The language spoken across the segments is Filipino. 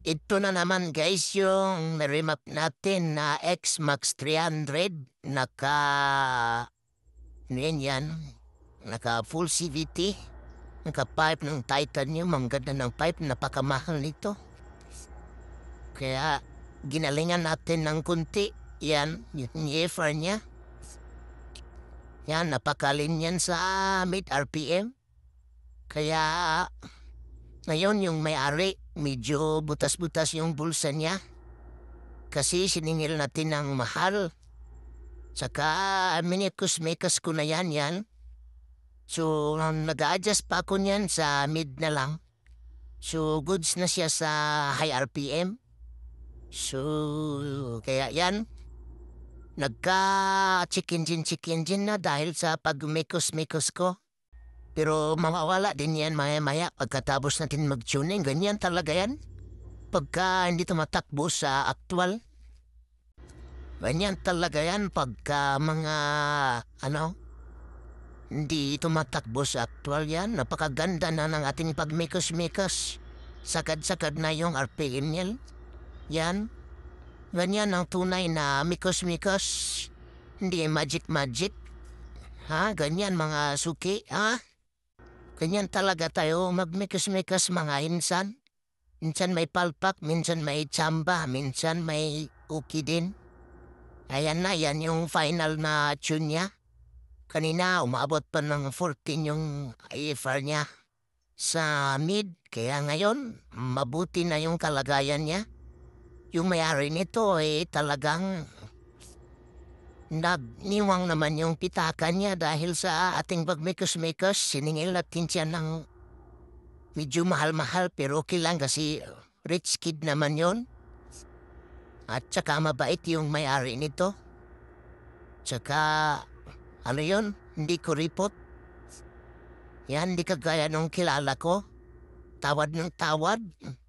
Ito na naman guys yung remap natin na X-Max 300. Yan, naka full CVT. Naka pipe ng titanium. Ang ganda ng pipe, napakamahal nito. Kaya ginalingan natin ng kunti. Yan, yung EFR niya. Yan, napakalin yan sa mid RPM. Kaya ngayon yung may-ari, medyo butas-butas yung bulsa niya. Kasi siningil natin ng mahal. Saka minikus-mikas ko na yan. So nag-a-adjust pa ako niyan sa mid na lang. So goods na siya sa high RPM. So kaya yan. Nagka-chicken-gin na dahil sa pag-mikos-mikos ko. Pero mawawala din yan maya-maya pagkatapos natin mag-tuning. Ganyan talaga yan. Pagka hindi tumatakbo sa actual. Ganyan talaga yan pagka mga, hindi tumatakbo sa actual yan. Napakaganda na ng ating pagmikos-mikos. Sakad-sakad na yung RPM niyan. Yan. Ganyan ang tunay na mikos-mikos. Hindi magic-magic. Ha? Ganyan mga suki, ha? Ganyan talaga tayo magmikos-mikos mga insan. Minsan may palpak, minsan may tsamba, minsan may uki din. Ayan na, yan yung final na tune niya. Kanina, umabot pa ng 14 yung IFR niya sa mid. Kaya ngayon, mabuti na yung kalagayan niya. Yung may-ari nito talagang nagniwang naman yung pitakan niya dahil sa ating pagmikos-mikos. Siningil natin siya ng medyo mahal-mahal pero okay lang kasi rich kid naman yon. At saka mabait yung may-ari nito. Saka yon, hindi ko report. Yan, hindi kagaya nung kilala ko. Tawad ng tawad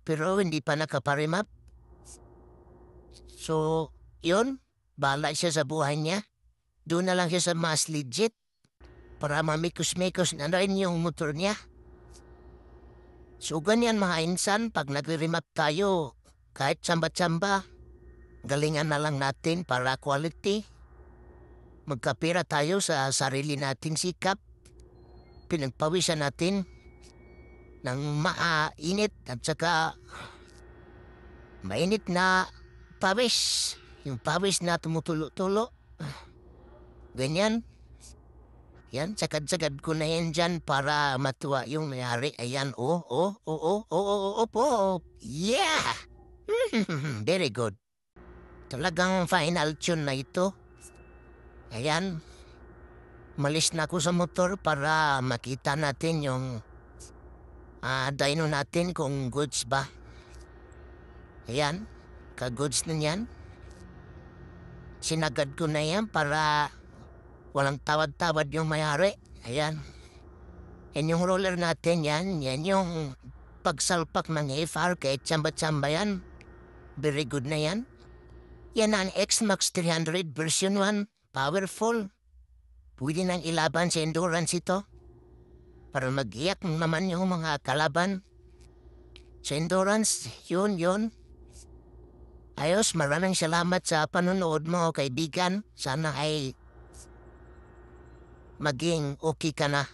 pero hindi pa nakaparimap. So, yun, bahala siya sa buhay niya. Doon na lang siya sa mas legit para mamikos-mikos na rin yung motor niya. So ganyan mga insan, pag nagre-remap tayo, kahit tsamba-tsamba, galingan na lang natin para quality. Magkapira tayo sa sarili nating sikap. Pinagpawisan natin ng mainit at saka mainit na pawis. Yung pawis na tumutulo-tulo. Ganyan. Yan, sagad-sagad ko na yan dyan para matuwa yung mayari. Ayan, opo. Yeah! Very good. Talagang final tune na ito. Ayan. Malis na ako sa motor para makita natin yung dyno natin kung goods ba. Ayan, ka-goods na yan. Sinagad ko na yan para walang tawad-tawad yung mayari. Ayan. Yan yung roller natin yan. Yan yung pagsalpak ng AFR kahit tsamba-tsamba yan. Very good na yan. Yan ang X-Max 300 version 1. Powerful. Pwede nang ilaban sa endurance ito. Para mag-iyak naman yung mga kalaban. Sa endurance, yun. Ayos, maraming salamat sa panonood mo, kaibigan. Sana ay maging okay ka na.